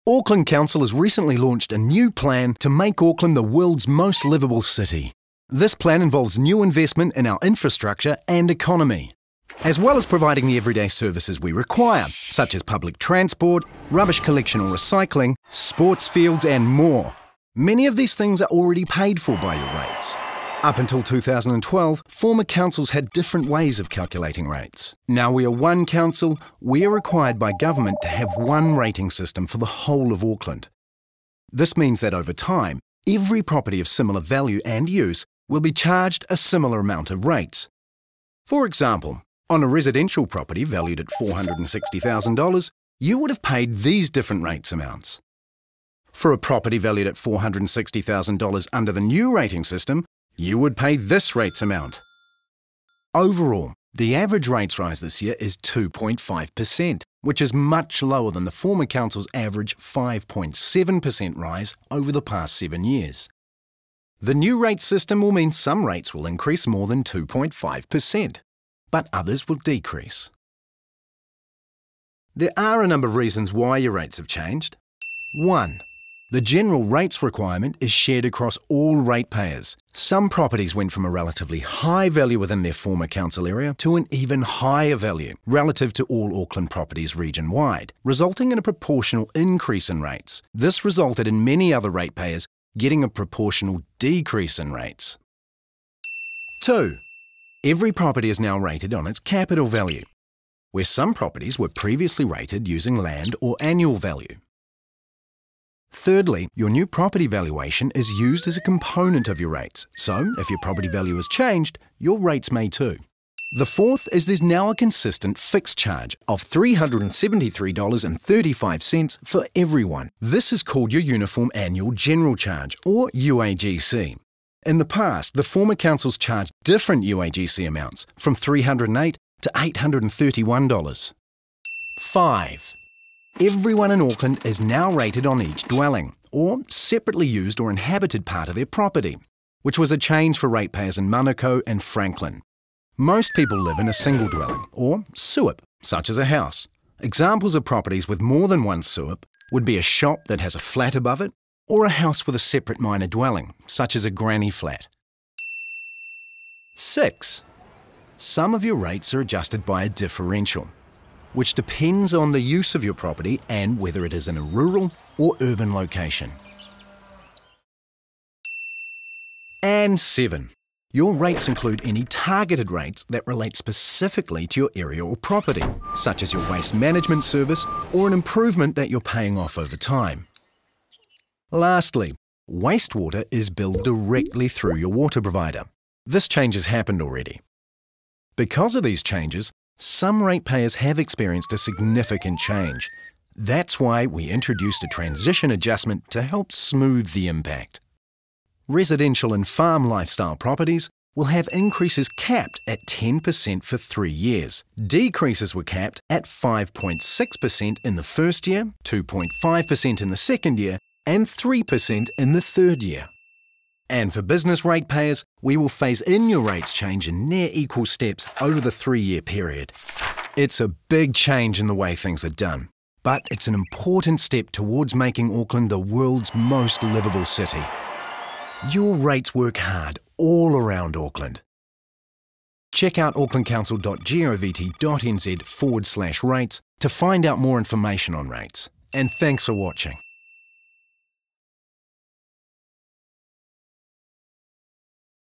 Auckland Council has recently launched a new plan to make Auckland the world's most livable city. This plan involves new investment in our infrastructure and economy, as well as providing the everyday services we require, such as public transport, rubbish collection or recycling, sports fields and more. Many of these things are already paid for by your rates. Up until 2012, former councils had different ways of calculating rates. Now we are one council, we are required by government to have one rating system for the whole of Auckland. This means that over time, every property of similar value and use will be charged a similar amount of rates. For example, on a residential property valued at $460,000, you would have paid these different rates amounts. For a property valued at $460,000 under the new rating system, you would pay this rates amount. Overall, the average rates rise this year is 2.5%, which is much lower than the former council's average 5.7% rise over the past 7 years. The new rate system will mean some rates will increase more than 2.5%, but others will decrease. There are a number of reasons why your rates have changed. 1. The general rates requirement is shared across all ratepayers. Some properties went from a relatively high value within their former council area to an even higher value relative to all Auckland properties region-wide, resulting in a proportional increase in rates. This resulted in many other ratepayers getting a proportional decrease in rates. 2. Every property is now rated on its capital value, where some properties were previously rated using land or annual value. Thirdly, your new property valuation is used as a component of your rates, so if your property value has changed, your rates may too. The fourth is there's now a consistent fixed charge of $373.35 for everyone. This is called your Uniform Annual General Charge, or UAGC. In the past, the former councils charged different UAGC amounts, from $308 to $831. 5. Everyone in Auckland is now rated on each dwelling, or separately used or inhabited part of their property, which was a change for ratepayers in Manukau and Franklin. Most people live in a single dwelling, or SUIP, such as a house. Examples of properties with more than one SUIP would be a shop that has a flat above it, or a house with a separate minor dwelling, such as a granny flat. 6. Some of your rates are adjusted by a differential, which depends on the use of your property and whether it is in a rural or urban location. And 7. Your rates include any targeted rates that relate specifically to your area or property, such as your waste management service or an improvement that you're paying off over time. Lastly, wastewater is billed directly through your water provider. This change has happened already. Because of these changes, some ratepayers have experienced a significant change. That's why we introduced a transition adjustment to help smooth the impact. Residential and farm lifestyle properties will have increases capped at 10% for 3 years. Decreases were capped at 5.6% in the first year, 2.5% in the second year, and 3% in the third year. And for business ratepayers, we will phase in your rates change in near equal steps over the 3-year period. It's a big change in the way things are done, but it's an important step towards making Auckland the world's most livable city. Your rates work hard all around Auckland. Check out aucklandcouncil.govt.nz/rates to find out more information on rates. And thanks for watching.